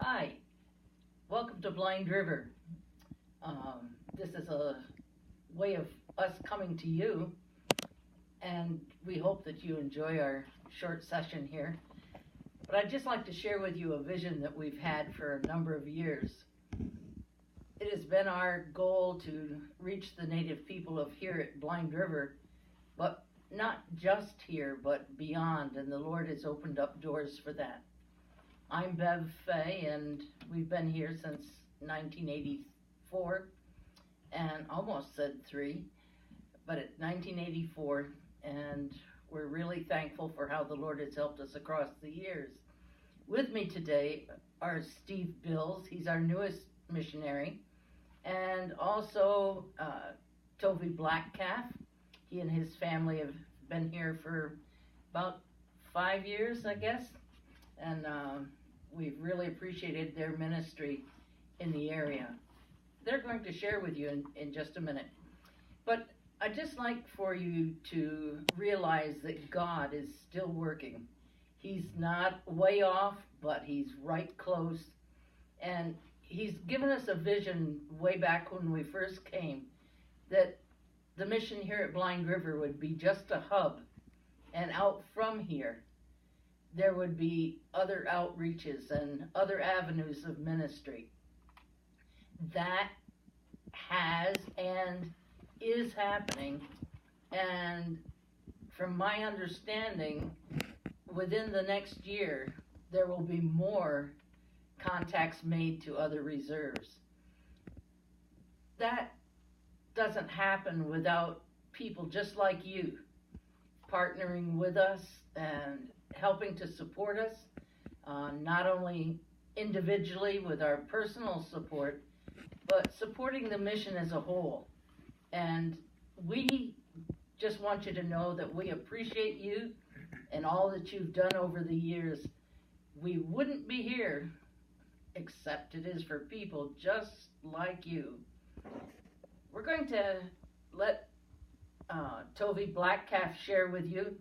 Hi, welcome to Blind River. This is a way of us coming to you, and we hope that you enjoy our short session here. But I'd just like to share with you a vision that we've had for a number of years. It has been our goal to reach the native people of here at Blind River, but not just here, but beyond, and the Lord has opened up doors for that. I'm Bev Fay, and we've been here since 1984, and almost said 3, but it's 1984, and we're really thankful for how the Lord has helped us across the years. With me today are Steve Bills, he's our newest missionary, and also Toby Blackcalf. He and his family have been here for about 5 years, I guess, and we've really appreciated their ministry in the area. They're going to share with you in just a minute. But I'd just like for you to realize that God is still working. He's not way off, but he's right close. And he's given us a vision way back when we first came that the mission here at Blind River would be just a hub. And out from here, there would be other outreaches and other avenues of ministry. That has and is happening, and from my understanding, within the next year, there will be more contacts made to other reserves. That doesn't happen without people just like you partnering with us and helping to support us, not only individually with our personal support, but supporting the mission as a whole. And we just want you to know that we appreciate you and all that you've done over the years. We wouldn't be here except it is for people just like you. We're going to let Toby Blackcalf share with you.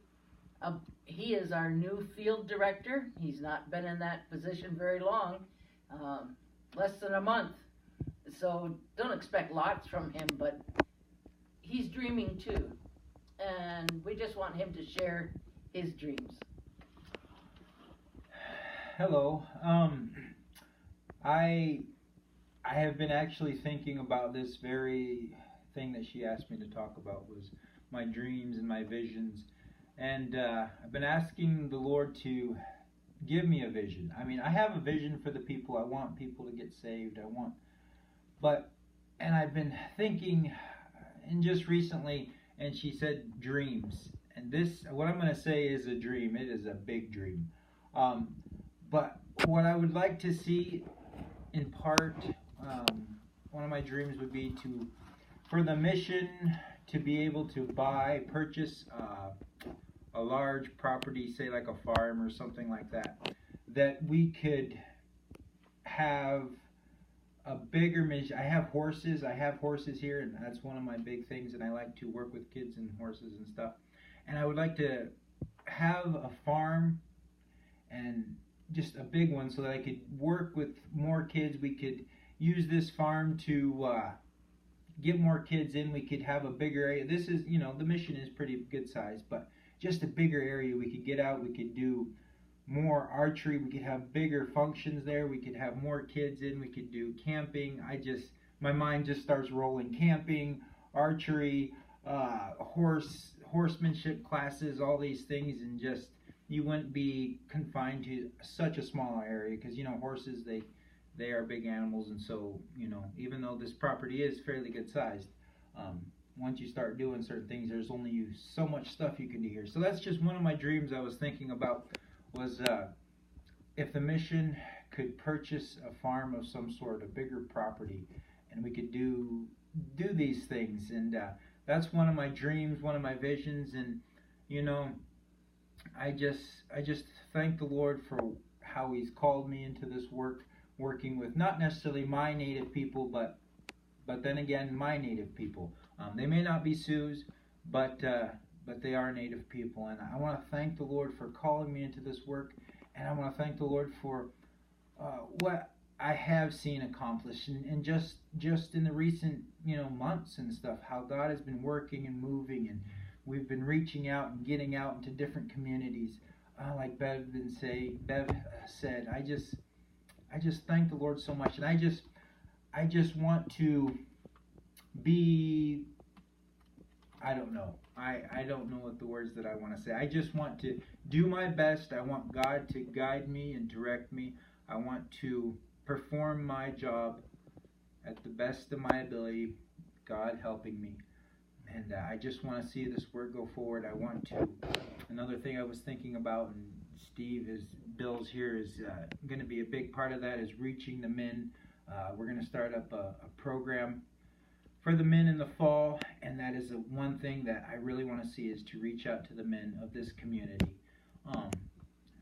He is our new field director. He's not been in that position very long, less than a month. So don't expect lots from him, but he's dreaming too. And we just want him to share his dreams. Hello. I have been actually thinking about this very thing that she asked me to talk about, was my dreams and my visions. And I've been asking the Lord to give me a vision. I mean, I have a vision for the people. I want people to get saved. And I've been thinking, and just recently, and she said dreams. And this, what I'm going to say is a dream. It is a big dream. But what I would like to see, in part, one of my dreams would be for the mission to be able to purchase a large property, say like a farm or something like that, that we could have a bigger mission. I have horses here, and that's one of my big things, and I like to work with kids and horses and stuff. And I would like to have a farm, and just a big one, so that I could work with more kids. We could use this farm to get more kids in. We could have a bigger area. This is, the mission is pretty good size, but just a bigger area. We could get out, we could do more archery, we could have bigger functions there, we could have more kids in, we could do camping. My mind just starts rolling. Camping, archery, horsemanship classes, all these things, and just, you wouldn't be confined to such a small area, because, horses, they are big animals, and so, even though this property is fairly good sized, once you start doing certain things, there's only so much stuff you can do here. So that's just one of my dreams I was thinking about, was if the mission could purchase a farm of some sort, a bigger property, and we could do these things. And that's one of my dreams, one of my visions. And I just thank the Lord for how He's called me into this work, working with not necessarily my native people, but then again, my native people. They may not be Sioux, but they are native people. And I want to thank the Lord for calling me into this work, and I want to thank the Lord for I have seen accomplished, and just in the recent months and stuff, how God has been working and moving, and we've been reaching out and getting out into different communities. Like Bev said, I just thank the Lord so much, and I just want to be, I don't know. I don't know what the words that I want to say. I just want to do my best. I want God to guide me and direct me. I want to perform my job at the best of my ability, God helping me. And I just want to see this work go forward. I want to. Another thing I was thinking about, and Bill's here, is going to be a big part of that, is reaching the men. We're going to start up a program for the men in the fall, and that is one thing that I really want to see, is to reach out to the men of this community.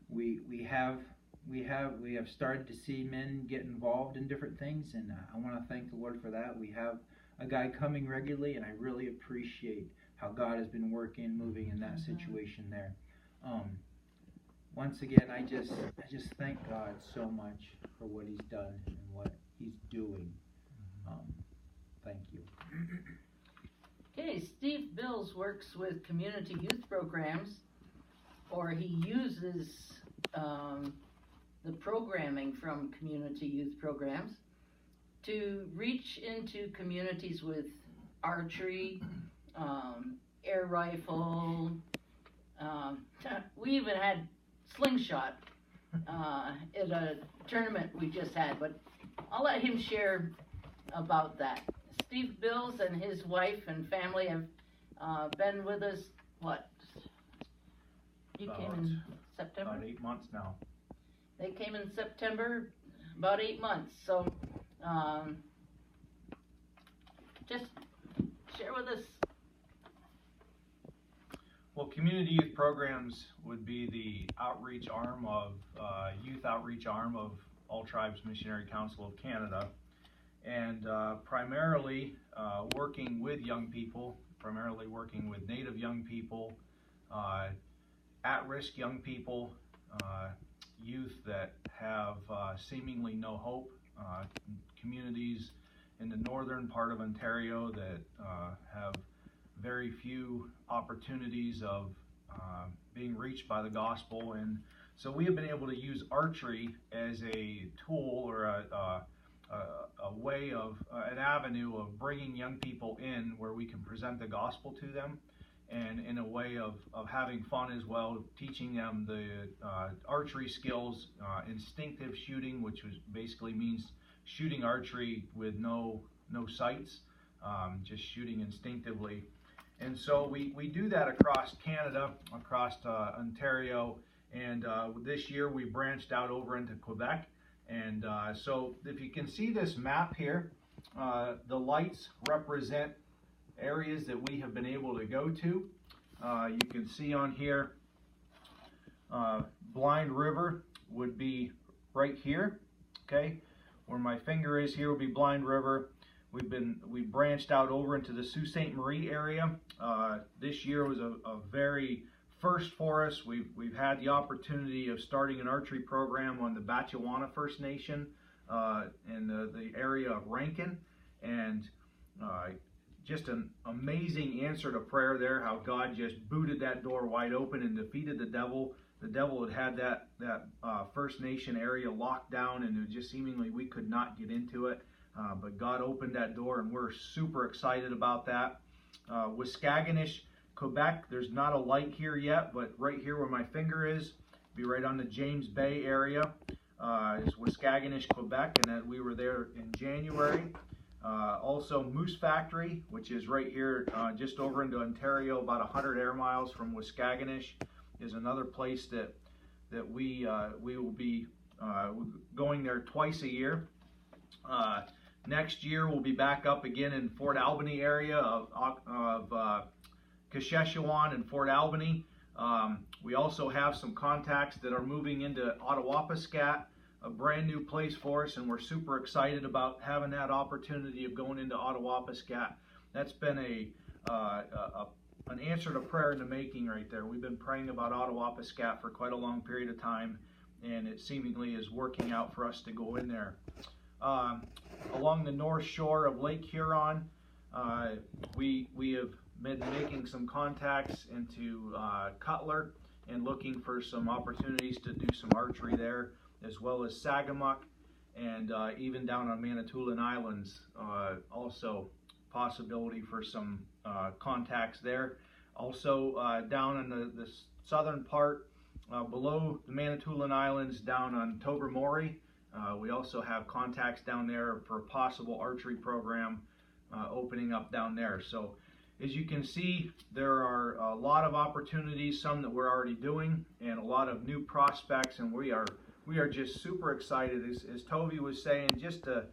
We have started to see men get involved in different things, and I want to thank the Lord for that. We have a guy coming regularly, and I really appreciate how God has been working, moving in that situation there. Once again, I just thank God so much for what He's done and what He's doing. Thank you. Okay, Steve Bills works with community youth programs, or he uses the programming from community youth programs to reach into communities with archery, air rifle. We even had slingshot at a tournament we just had, but I'll let him share about that. Steve Bills and his wife and family have been with us, what? You came in September? About 8 months now. They came in September, about 8 months. So just share with us. Well, community youth programs would be the outreach arm of, youth outreach arm of All Tribes Missionary Council of Canada. And primarily working with young people, primarily working with Native young people, at-risk young people, youth that have seemingly no hope, communities in the northern part of Ontario that have very few opportunities of being reached by the gospel. And so we have been able to use archery as a tool, or a way of, an avenue of bringing young people in where we can present the gospel to them, and in a way of having fun as well, teaching them the archery skills, instinctive shooting, which basically means shooting archery with no sights, just shooting instinctively. And so we do that across Canada, across Ontario, and this year we branched out over into Quebec. And so if you can see this map here, the lights represent areas that we have been able to go to. You can see on here, Blind River would be right here, okay? Where my finger is here would be Blind River. We branched out over into the Sault Ste. Marie area. This year was a very first for us. We've had the opportunity of starting an archery program on the Batchewana First Nation in the area of Rankin, and just an amazing answer to prayer there, how God just booted that door wide open and defeated the devil. The devil had that First Nation area locked down, and it just seemingly we could not get into it. But God opened that door, and we're super excited about that. Waskaganish, Quebec, there's not a light here yet, but right here where my finger is, be right on the James Bay area, is Waskaganish, Quebec, and that we were there in January. Also Moose Factory, which is right here just over into Ontario, about 100 air miles from Waskaganish, is another place that we will be going there twice a year. Next year we'll be back up again in Fort Albany area of Kasheshewan and Fort Albany. We also have some contacts that are moving into Ottawapiskat, a brand new place for us, and we're super excited about having that opportunity of going into Ottawapiskat. That's been an answer to prayer in the making right there. We've been praying about Ottawapiskat for quite a long period of time, and it seemingly is working out for us to go in there. Along the north shore of Lake Huron, we have been making some contacts into Cutler and looking for some opportunities to do some archery there, as well as Sagamok, and even down on Manitoulin Islands, also possibility for some contacts there. Also down in the southern part, below the Manitoulin Islands, down on Tobermory, we also have contacts down there for a possible archery program opening up down there. So as you can see, there are a lot of opportunities, some that we're already doing, and a lot of new prospects, and we are just super excited, as Toby was saying, just to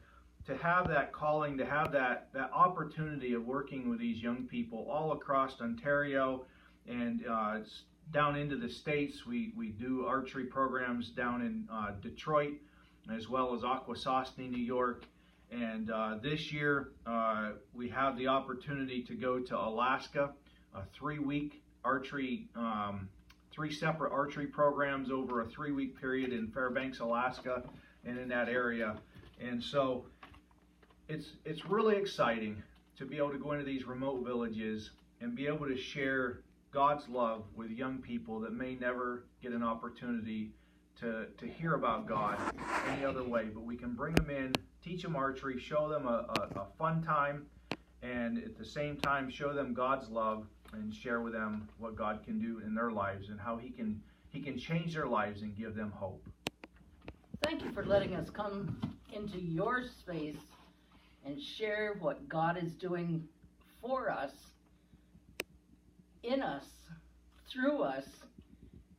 have that calling, to have that opportunity of working with these young people all across Ontario and down into the States. We do archery programs down in Detroit, as well as Akwesasne, New York. And this year, we have the opportunity to go to Alaska, a 3-week archery, 3 separate archery programs over a 3-week period in Fairbanks, Alaska, and in that area. And so it's really exciting to be able to go into these remote villages and be able to share God's love with young people that may never get an opportunity to hear about God any other way. But we can bring them in, teach them archery, show them a fun time, and at the same time show them God's love and share with them what God can do in their lives and how He can change their lives and give them hope. Thank you for letting us come into your space and share what God is doing for us, in us, through us,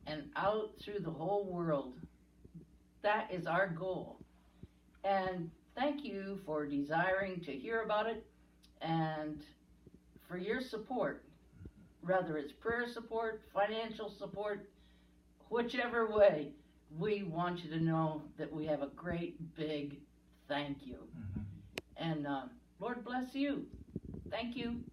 and out through the whole world. That is our goal. And thank you for desiring to hear about it and for your support, whether it's prayer support, financial support, whichever way. We want you to know that we have a great big thank you. And Lord bless you. Thank you.